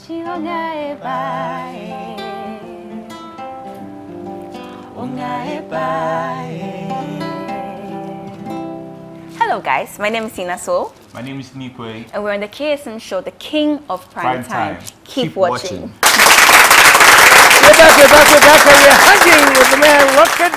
Hello guys, my name is Sina Soul. My name is Nikwe. And we're on the KSM Show, the king of prime time. Keep watching. We're back. We're hanging with the man,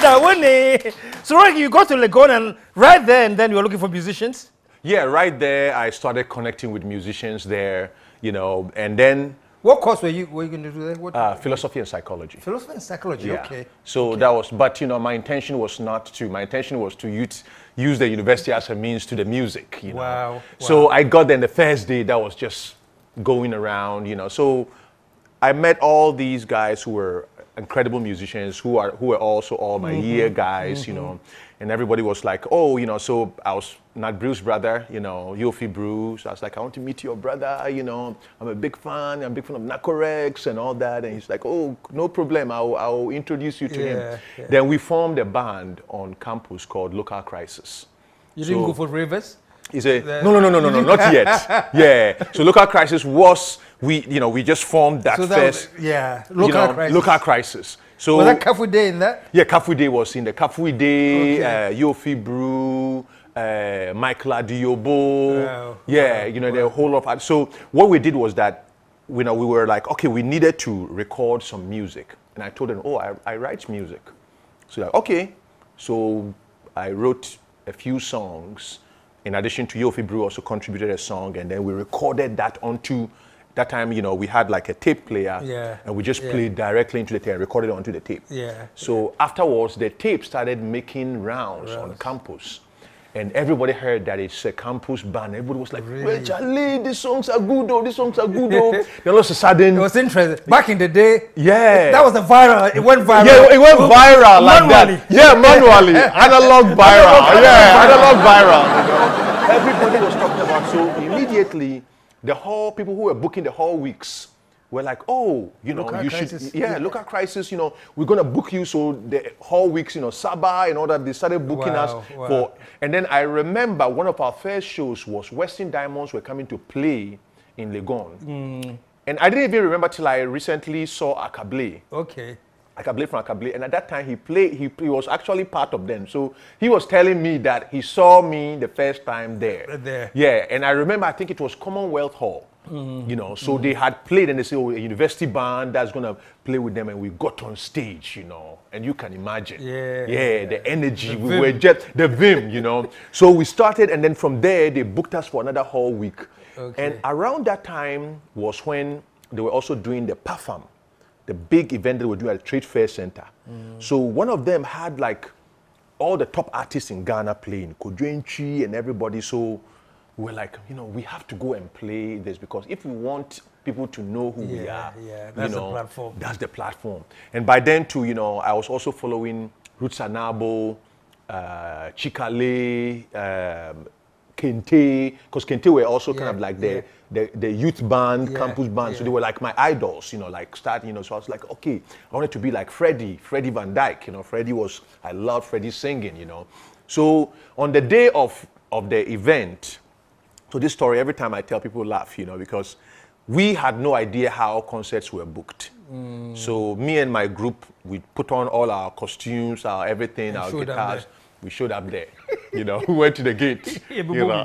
Dawuni. So, Rocky, you got to Legon, and right there and then you were looking for musicians? Yeah, right there, I started connecting with musicians there, you know, and then... What course were you going to do there? What? Philosophy and psychology. Philosophy and psychology, yeah. Okay. So that was, but you know, my intention was to use the university as a means to the music, you know. Wow. So I got there, and the first day that was just going around, you know. So I met all these guys who were incredible musicians who were also all my year guys, you know, and everybody was like, oh, you know, so I was not Bruce's brother, you know, Yofi Bruce. I was like, I want to meet your brother, you know, I'm a big fan of Nakorex and all that. And he's like, oh, no problem, I'll introduce you to him. Yeah. Then we formed a band on campus called Local Crisis. You didn't go for Rivers? He said, no, not yet. Yeah. So Local Crisis was, we just formed that first. Local Crisis. So was that Kafu Day in that? Yeah, Kafu Day was in the Kafu Day, Yofi Brew, Michael Adiobo. Wow. Yeah, you know, the whole of. So what we did was that, you know, we were like, okay, we needed to record some music. And I told them, oh, I write music. So like, okay. So I wrote a few songs. In addition to Yofi Brew also contributed a song, and then we recorded that onto, that time, you know, we had like a tape player, and we just played directly into the tape and recorded it onto the tape. Yeah. So afterwards, the tape started making rounds on campus, and everybody heard that it's a campus band. Everybody was like, well, Charlie, these songs are good, oh, these songs are good, oh. Then all of a sudden... It was interesting. Back in the day, that was the viral, it went viral. Yeah, it went viral like that. Yeah, manually. Analog viral. Analog viral. You know? Everybody was talking about, so immediately, people who were booking the whole weeks were like, oh, you know, Local Crisis, you know, we're going to book you. So the whole weeks, you know, Sabah and all that, they started booking us for. And then I remember one of our first shows was Western Diamonds were coming to play in Legon. And I didn't even remember till I recently saw Akable. Okay. Akable from Akable. And at that time, he was actually part of them. So he was telling me that he saw me the first time there. Yeah, and I remember, I think it was Commonwealth Hall. You know, so they had played, and they said, oh, a university band that's going to play with them, and we got on stage, you know, and you can imagine. The energy, we were just, the vim, you know. So we started, and then from there, they booked us for another whole week. Okay. And around that time was when they were also doing the PAFAM, the big event that we were doing at the Trade Fair Center. So one of them had like all the top artists in Ghana playing, Kodwenchi and everybody. So we're like, you know, we have to go and play this, because if we want people to know who we are, that's the platform. That's the platform. And by then too, you know, I was also following Roots Anabo, Chikale, Kente, because Kente were also kind of like the youth band, campus band, so they were like my idols, you know, like starting, you know, so I was like, okay, I wanted to be like Freddie Van Dyke, you know, I loved Freddie singing, you know. So on the day of the event, so this story, every time I tell people laugh, you know, because we had no idea how concerts were booked. So me and my group, we put on all our costumes, our everything, our guitars. We showed up there. You know, we went to the gate. You know,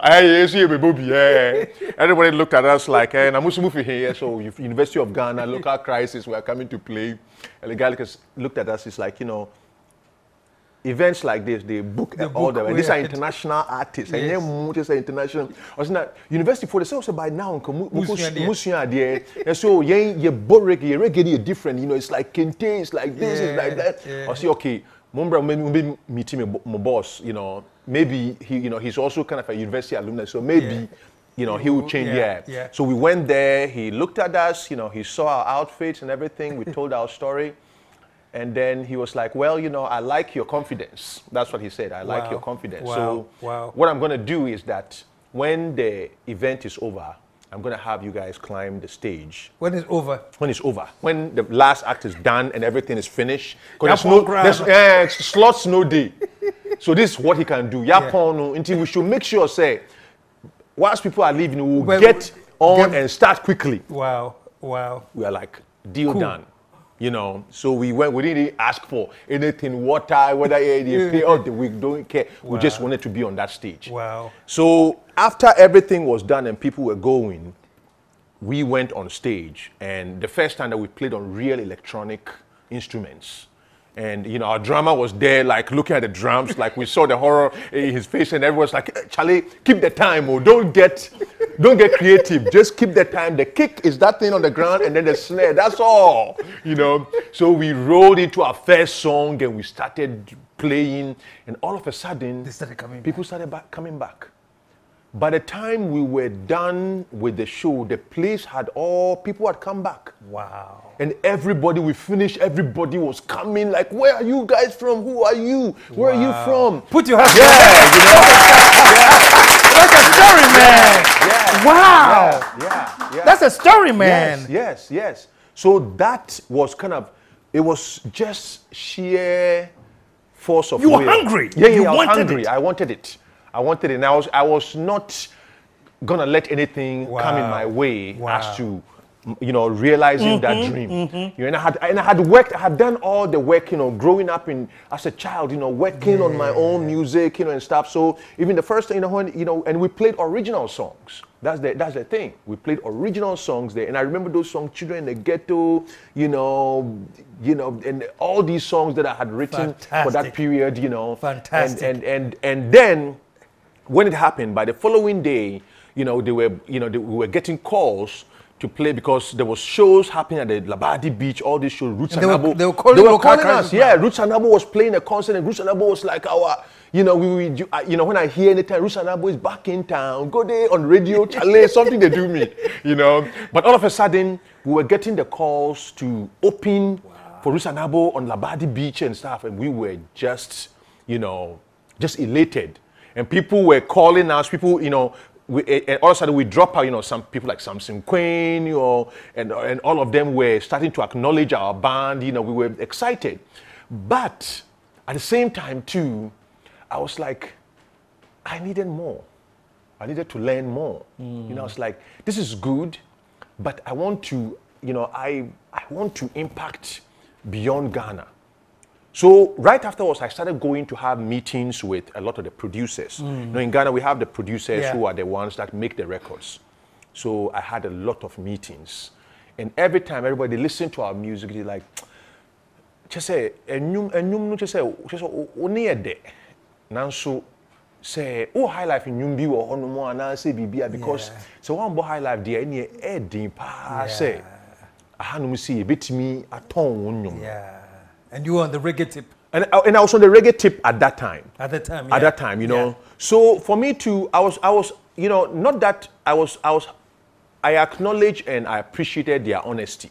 everybody looked at us like, hey, Namusu here. So University of Ghana, Local Crisis, we are coming to play. And the guy looked at us, he's like, you know, events like this, they book all them. And these are international artists. And then just international. I was not university for the same by now. And so you boring, you reggae different. You know, it's like Kente, it's like this, it's like that. I say, okay, Mumbra maybe meeting my boss. You know, maybe he's also kind of a university alumni. So maybe. You know, he would change, So we went there, he looked at us, you know, he saw our outfits and everything, we told our story. And then he was like, well, you know, I like your confidence. That's what he said, I like your confidence. So what I'm going to do is that when the event is over, I'm going to have you guys climb the stage. When it's over? When it's over. When the last act is done and everything is finished. Because there's slots no day. So this is what he can do. Until we should make sure, say, whilst people are leaving, we'll get on and start quickly. Wow. Wow. We are like, deal done. You know, so we didn't ask for anything, water, whether they pay or we don't care. Wow. We just wanted to be on that stage. Wow. So after everything was done and people were going, we went on stage. And the first time that we played on real electronic instruments. And, you know, our drummer was there, like, looking at the drums, like, we saw the horror in his face, and everyone's like, Charlie, keep the time, oh, don't get creative, just keep the time. The kick is that thing on the ground, and then the snare, that's all, you know. So we rolled into our first song, and we started playing, and all of a sudden, people started coming back. By the time we were done with the show, the place people had come back. Wow. And everybody, we finished, everybody was coming, like, where are you guys from? Who are you? Where are you from? Put your hands together. You know? That's a story, man. Yeah. Wow. Yeah. That's a story, man. Yes. So that was kind of, it was just sheer force of will. You were hungry. Yeah, you I was wanted hungry. it. I wanted it. And I was not gonna let anything come in my way as to, you know, realizing that dream. You know, and I had done all the work, you know, growing up as a child, you know, working on my own music, you know, and stuff. So even the first thing, and we played original songs. That's the thing. We played original songs there, and I remember those songs, "Children in the Ghetto," you know, and all these songs that I had written for that period, you know. Fantastic. And then, when it happened, by the following day, you know, we were getting calls to play because there was shows happening at the Labadi Beach, all these shows, Roots and Abo. They were calling us. Yeah, Roots and Abo was playing a concert, and Roots and Abo was like our, you know, when I hear anytime Roots and Abo is back in town, go there on radio, Charlie, something they do me, you know. But all of a sudden, we were getting the calls to open for Roots and Abo on Labadi Beach and stuff, and we were just, you know, just elated. And people were calling us, people, you know, and all of a sudden we drop out, you know, some people like Samson Quain, you know, and all of them were starting to acknowledge our band, you know, we were excited. But at the same time, too, I was like, I needed more. I needed to learn more. You know, I was like, this is good, but I want to, you know, I want to impact beyond Ghana. So right afterwards, I started going to have meetings with a lot of the producers. You know, in Ghana, we have the producers who are the ones that make the records. So I had a lot of meetings. And every time everybody listened to our music, they're like, just say, Nanso, say, oh, high life in Yumbi or Honomo, and I say, Bibia, because so one high life, dear, any Eddie, say, I had see a bit me at home. Yeah. And you were on the reggae tip. And I was on the reggae tip at that time. At that time, At that time, you know. So for me to, I was, you know, not that I acknowledge and I appreciated their honesty.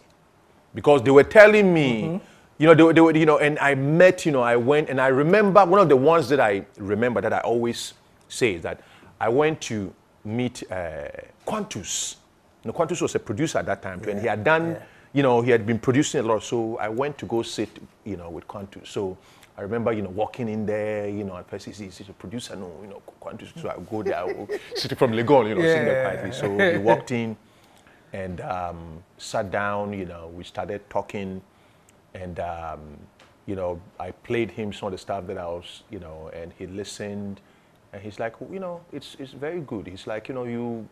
Because they were telling me, you know, they were, you know, and I met, you know, I went, and I remember, one of the ones that I remember that I always say is that I went to meet Quantus. You know, Quantus was a producer at that time, and he had done, you know, he had been producing a lot, so I went to go sit, you know, with Quantus. So I remember, you know, walking in there, you know, and first he's a producer, no, you know, Quantus. So I go there, I will sit from Legon, you know, sitting there quietly. So he walked in and sat down, you know, we started talking, and, you know, I played him some of the stuff that I was, you know, and he listened, and he's like, you know, it's very good. He's like, you know,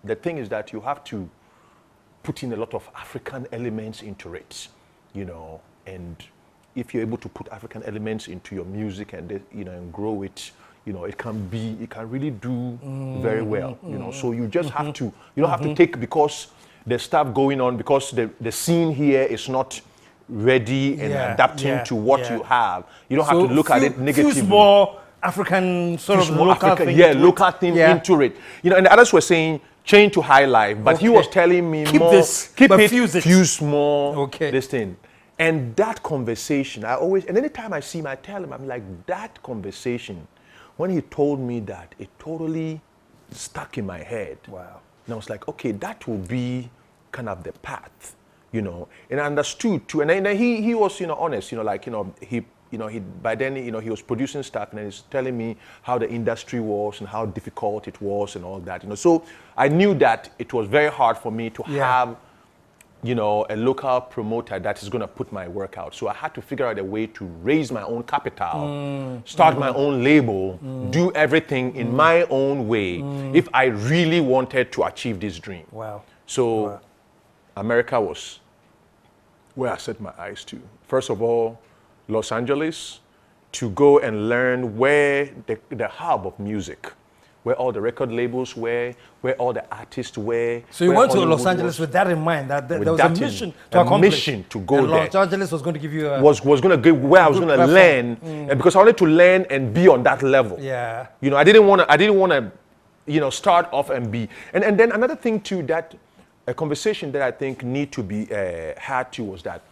the thing is that you have to put in a lot of African elements into it, you know, and if you're able to put African elements into your music and, you know, and grow it, you know, it can really do very well, you know. So you just have to, you don't have to take because there's stuff going on, because the scene here is not ready and adapting to what you have. You don't have to look at it negatively. Fuse more African sort of local thing. Yeah, local thing into it. You know, and the others were saying, change to high life, but he was telling me keep more, this, keep but it, fuse more, this thing. And that conversation, and anytime I see him, I tell him, I'm like, that conversation, when he told me that, it totally stuck in my head. Wow. And I was like, okay, that will be kind of the path, you know. And I understood too, and then he was, you know, honest, you know, like, you know, he by then, you know, he was producing stuff, and he's telling me how the industry was and how difficult it was and all that, you know. So I knew that it was very hard for me to have you know, a local promoter that is going to put my work out. So I had to figure out a way to raise my own capital, start my own label, do everything in my own way if I really wanted to achieve this dream. Wow. So America was where I set my eyes to. First of all, Los Angeles, to go and learn where the hub of music, where all the record labels were, where all the artists were. So you went to Los Angeles with that in mind, that there was a mission to accomplish. A mission to go and there. Los Angeles was going to give you a... Was going to give where I was going to learn, and because I wanted to learn and be on that level. Yeah. You know, I didn't want to, you know, start off and be. And then another thing too, that a conversation that I think need to be had too was that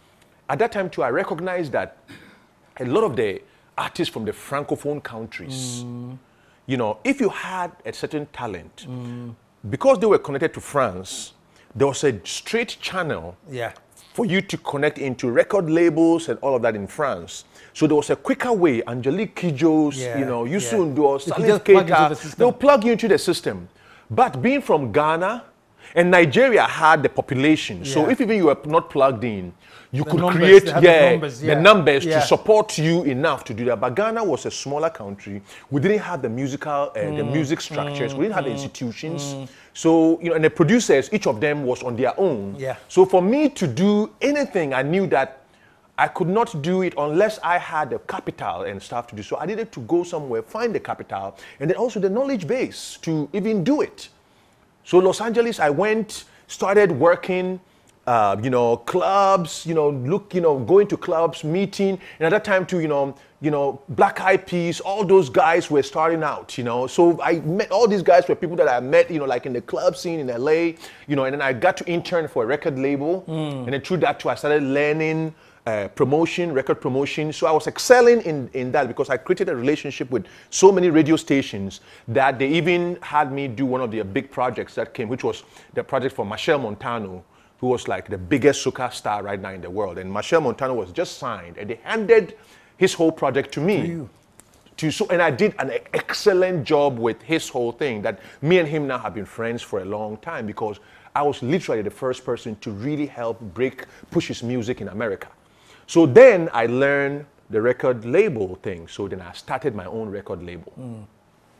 at that time too, I recognized that a lot of the artists from the Francophone countries, you know, if you had a certain talent, because they were connected to France, there was a straight channel for you to connect into record labels and all of that in France. So there was a quicker way. Angelique Kidjo's, you know, Youssou N'Dour, Salif Keita, they'll plug you into the system. But being from Ghana, and Nigeria had the population, so if even you were not plugged in, you could create the numbers to support you enough to do that. But Ghana was a smaller country. We didn't have the musical, the music structures. We didn't have the institutions. So, you know, and the producers, each of them was on their own. So for me to do anything, I knew that I could not do it unless I had the capital and stuff to do. So I needed to go somewhere, find the capital, and then also the knowledge base to even do it. So Los Angeles, I went, started working, you know, clubs, you know, going to clubs, meeting. And at that time too, you know, Black Eyed Peas, all those guys were starting out, you know. So I met all these guys were people that I met, you know, like in the club scene in LA, you know, and then I got to intern for a record label. And then through that too, I started learning promotion, record promotion. So I was excelling in that because I created a relationship with so many radio stations that they even had me do one of their big projects that came, which was the project for Machel Montano, who was like the biggest soca star right now in the world. And Machel Montano was just signed, and they handed his whole project to me. And I did an excellent job with his whole thing, that me and him now have been friends for a long time because I was literally the first person to really help push his music in America. So then I learned the record label thing. So then I started my own record label.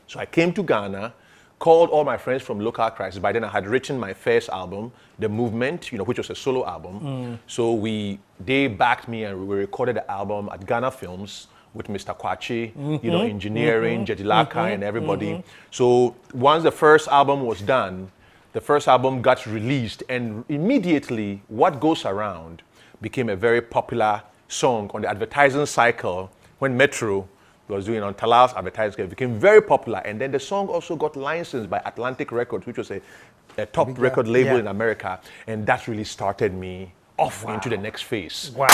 So I came to Ghana, called all my friends from Local Crisis. By then I had written my first album, The Movement, you know, which was a solo album. So they backed me and we recorded the album at Ghana Films with Mr. Kwachi, you know, engineering, Jedilaka and everybody. So once the first album was done, the first album got released, and immediately What Goes Around became a very popular song on the advertising cycle when Metro was doing on Talal's advertising. It became very popular, and then the song also got licensed by Atlantic Records, which was a top record label in America, and that really started me off into the next phase. Wow.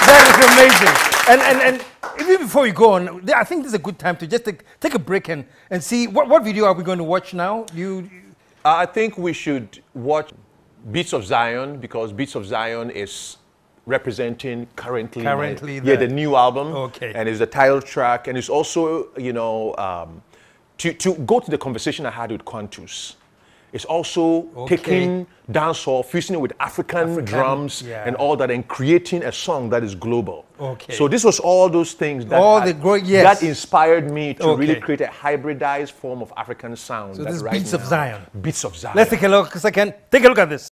That is amazing. And even before we go on, I think this is a good time to just take a break and see what video are we going to watch now? I think we should watch Beats of Zion, because Beats of Zion is representing currently the new album, and it's the title track, and it's also, you know, to go to the conversation I had with Quantus. It's also taking dancehall, fusing it with African drums and all that, and creating a song that is global. So this was all those things that, that inspired me to really create a hybridized form of African sound. So this is Beats of Zion. Beats of Zion. Let's take a look a second. Take a look at this.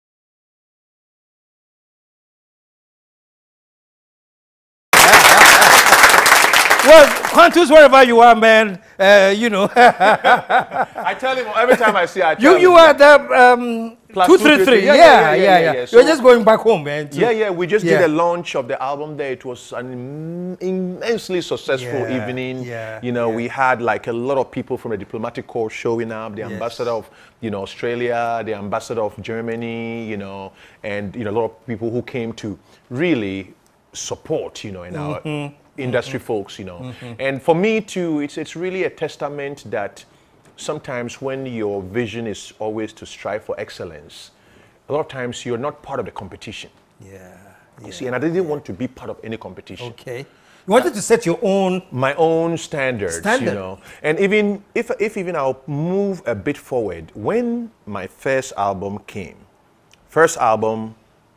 Well, Quantus, wherever you are, man, you know. I tell him every time I see I tell you are the 233. Yeah. So you're just going back home, man. We just did a launch of the album there. It was an immensely successful evening. You know, we had like a lot of people from the diplomatic corps showing up, the ambassador of, you know, Australia, the ambassador of Germany, you know, and, you know, a lot of people who came to really support, you know, in our industry folks, you know. And for me too, it's really a testament that sometimes when your vision is always to strive for excellence, a lot of times you're not part of the competition. You see, and I didn't want to be part of any competition. You wanted to set your own... My own standards, you know. And even if even I'll move a bit forward, when my first album came,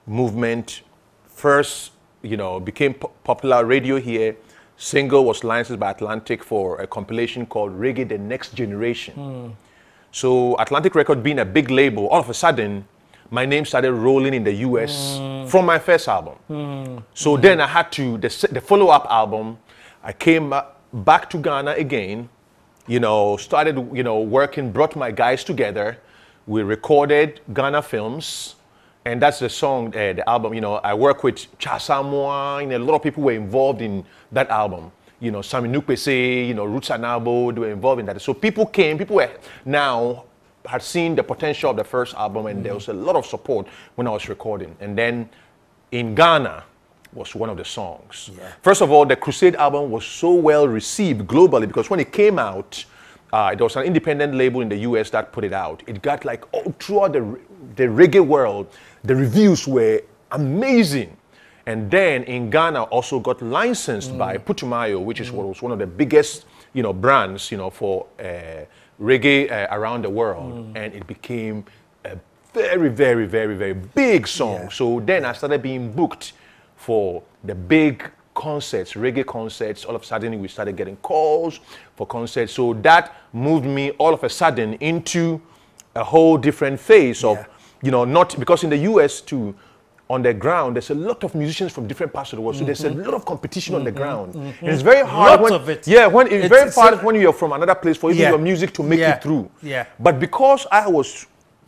Movement, first, you know, became popular radio here. Single was licensed by Atlantic for a compilation called Reggae The Next Generation. So Atlantic Record being a big label, all of a sudden, my name started rolling in the US from my first album. So then I had to, the follow-up album, I came back to Ghana again, you know, started, you know, working, brought my guys together. We recorded Ghana Films, and that's the song, the album, you know, I work with Chasamoa, and a lot of people were involved in that album. You know, Sami Nukpese, you know, Roots Anabo, they were involved in that. So people were now, had seen the potential of the first album, and there was a lot of support when I was recording. And then In Ghana was one of the songs. First of all, the Crusade album was so well received globally because when it came out, there was an independent label in the US that put it out. It got like all throughout the reggae world, the reviews were amazing. And then In Ghana also got licensed by Putumayo, which is what was one of the biggest, you know, brands, you know, for reggae around the world, and it became a very, very, very, very big song. So then I started being booked for the big concerts, reggae concerts. All of a sudden we started getting calls for concerts. So that moved me all of a sudden into a whole different phase of, you know, not because in the US too, on the ground, there's a lot of musicians from different parts of the world. So there's a lot of competition on the ground. And it's very hard. Lots of it. Yeah, it's very hard when you're from another place for even your music to make it through. But because I was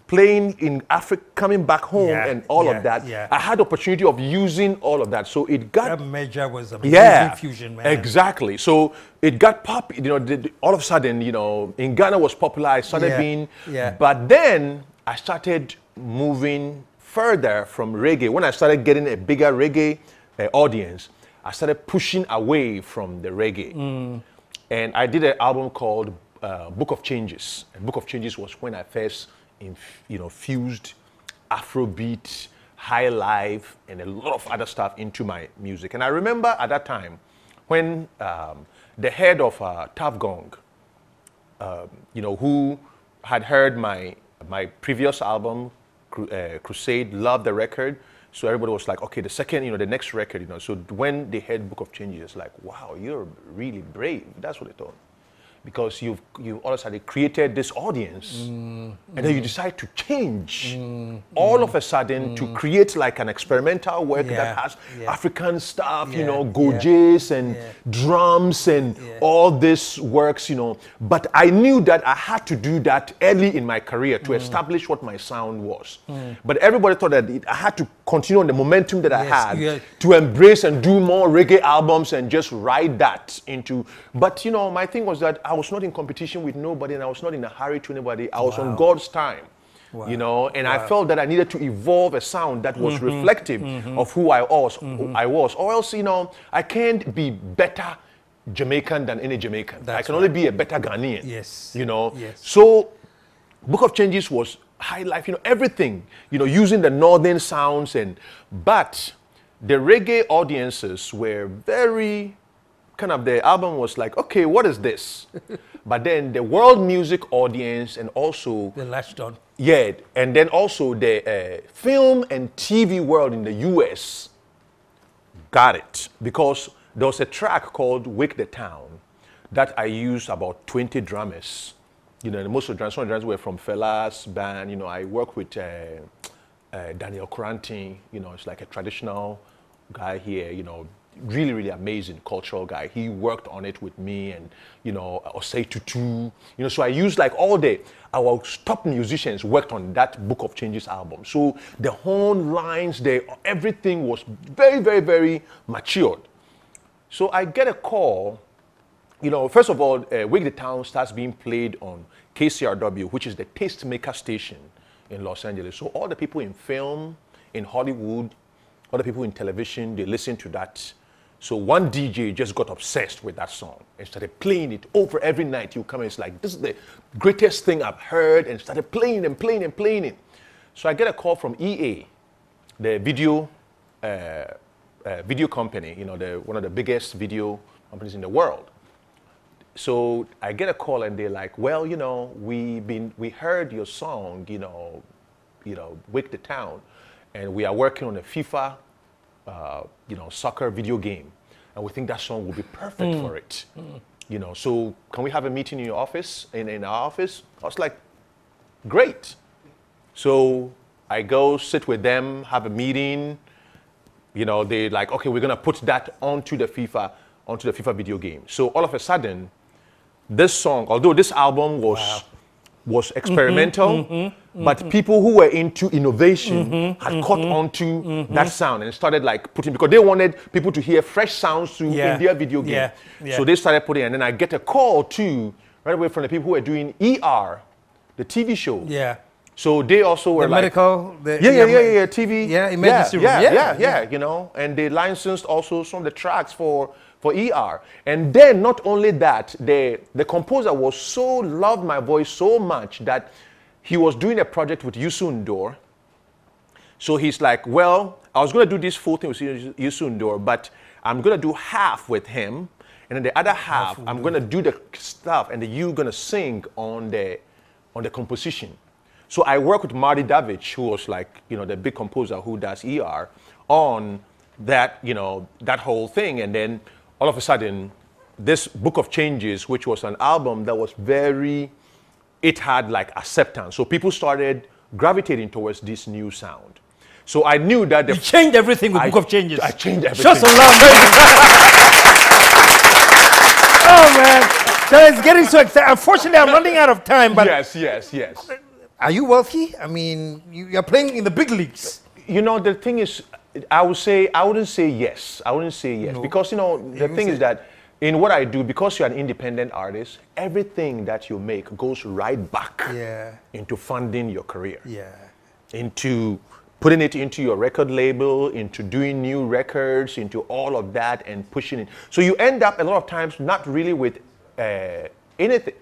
playing in Africa, coming back home and all of that, I had the opportunity of using all of that. So it got... That major was a music fusion, man. Exactly. So it got pop, you know, all of a sudden, you know, In Ghana was popular. I started being... But then I started moving further from reggae. When I started getting a bigger reggae audience, I started pushing away from the reggae. And I did an album called Book of Changes. And Book of Changes was when I first, you know, fused Afrobeat, high life, and a lot of other stuff into my music. And I remember at that time when the head of Tough Gong, you know, who had heard my previous album, Crusade, loved the record, so everybody was like, okay, the second, you know, the next record, you know. So when they heard Book of Changes, it's like, wow, you're really brave. That's what they thought, because you all of a sudden created this audience, and then you decide to change all of a sudden to create like an experimental work that has African stuff, you know, gojes and drums and all this works, you know. But I knew that I had to do that early in my career to establish what my sound was. But everybody thought that I had to continue on the momentum that I had to embrace and do more reggae albums and just ride that into. But you know, my thing was that I was not in competition with nobody, and I was not in a hurry to anybody. I was on God's time, you know, and I felt that I needed to evolve a sound that was reflective of who I was, or else, you know, I can't be better Jamaican than any Jamaican. I can only be a better Ghanaian, you know. So Book of Changes was high life, you know, everything, you know, using the northern sounds, but the reggae audiences were very kind of, the album was like, okay, what is this? But then the world music audience, and also they latched on. Yeah, and then also the film and TV world in the US got it, because there was a track called Wake the Town that I used about 20 drummers. You know, most of the drummers were from Fela's band. You know, I work with Daniel Corantin. You know, it's like a traditional guy here, you know, really, really amazing cultural guy. He worked on it with me, and, you know, Osei Tutu. You know, so I used like our top musicians worked on that Book of Changes album. So the horn lines, everything was very, very, very matured. So I get a call. You know, first of all, Wake the Town starts being played on KCRW, which is the tastemaker station in Los Angeles. So all the people in film, in Hollywood, all the people in television, they listen to that. So one DJ just got obsessed with that song and started playing it over every night. You come and it's like, this is the greatest thing I've heard, and started playing and playing and playing it. So I get a call from EA, the video video company, one of the biggest video companies in the world. So I get a call and they're like, well, we heard your song, Wake the Town, and we are working on a FIFA, soccer video game, and we think that song will be perfect for it. So can we have a meeting in your office, in our office? I was like, great. So I go sit with them, have a meeting. They're like, okay, we're gonna put that onto the FIFA video game. So all of a sudden, this song, although this album was experimental, but people who were into innovation had caught onto that sound and started like putting, because they wanted people to hear fresh sounds in their video game. So they started putting, and then I get a call too, right away from the people who were doing ER, the TV show. So they also were medical, TV. Emergency room. And they licensed also some of the tracks for ER. And then not only that, the composer loved my voice so much that he was doing a project with Youssou N'Dour. So he's like, well, I was going to do this full thing with Youssou N'Dour, but I'm going to do half with him, and then the other half, I'm going to do the stuff, and then you're going to sing on the composition. So I work with Marty Davich, who was like, the big composer who does ER, on that, that whole thing. And then all of a sudden, this Book of Changes, which was an album that was it had like acceptance. So people started gravitating towards this new sound. So I knew that you changed everything with Book of Changes. I changed everything. Show some love, baby. Oh man, so it's getting so exciting. Unfortunately, I'm running out of time. But yes. Are you wealthy? I mean, you're playing in the big leagues. The thing is, I wouldn't say yes. No. Because, the thing is that in what I do, because you're an independent artist, everything that you make goes right back into funding your career. Into putting it into your record label, into doing new records, into all of that and pushing it. So you end up a lot of times not really with anything.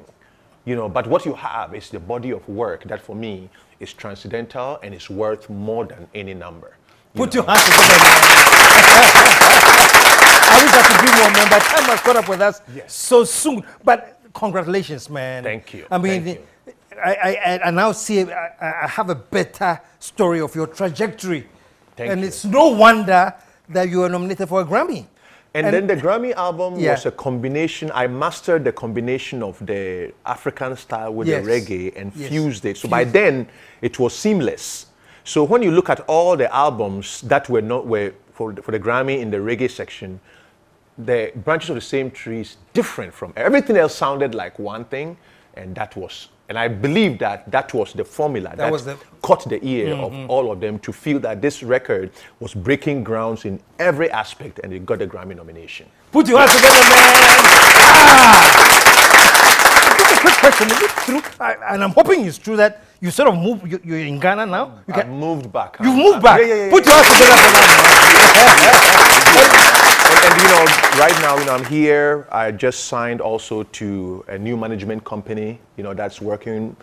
But what you have is the body of work that for me is transcendental and is worth more than any number. Put your hands together. I wish I could do more, man, but time has caught up with us so soon. But congratulations, man. Thank you. I mean, I now see, I have a better story of your trajectory. Thank you. It's no wonder that you were nominated for a Grammy. And then the Grammy album was a combination. I mastered the combination of the African style with the reggae and fused it. So by then, it was seamless. So when you look at all the albums that were for the Grammy in the reggae section, the branches of the same tree is different from everything else. Sounded like one thing, and I believe that was the formula that caught the ear of all of them to feel that this record was breaking grounds in every aspect, and it got the Grammy nomination. Put your hands together, man. Just a quick question. Is it true? And I'm hoping it's true that you sort of moved. You're in Ghana now. I moved back. You moved back. Put your hands together for that. And right now, I'm here. I just signed also to a new management company, that's working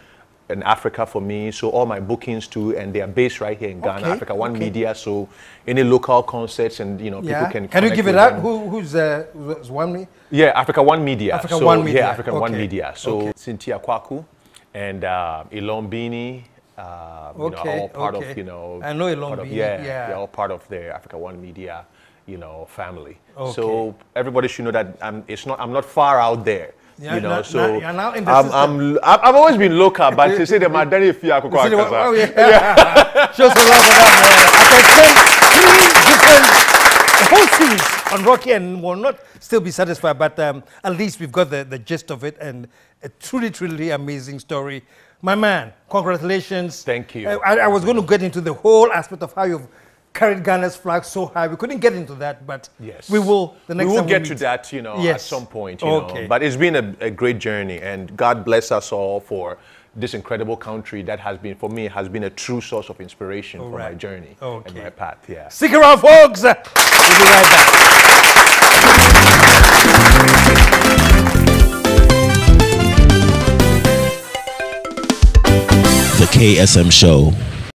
in Africa for me. So all my bookings too, and they are based right here in Ghana, Africa One Media. So any local concerts and people can. Can you give it up? Who's One? Yeah, Africa One Media. One Media. Yeah, Africa One Media. So Cynthia Kwaku and Ilombini. All part of I know Ilombini. They're all part of the Africa One Media. Family. So everybody should know that I'm not far out there. You're now in the system. I've always been local, but they say the Madani Fia Koko. Show some love for that, man. I can send 3 different whole series on Rocky and will not still be satisfied, but at least we've got the gist of it, and a truly amazing story. My man, congratulations. Thank you. I was going to get into the whole aspect of how you've carried Ghana's flag so high. We couldn't get into that, but we will the next time. We will get to that, at some point, But it's been a great journey, and God bless us all for this incredible country that has been, for me, has been a true source of inspiration for my journey and my path. Yeah. Stick around, folks. We'll be right back. The KSM Show.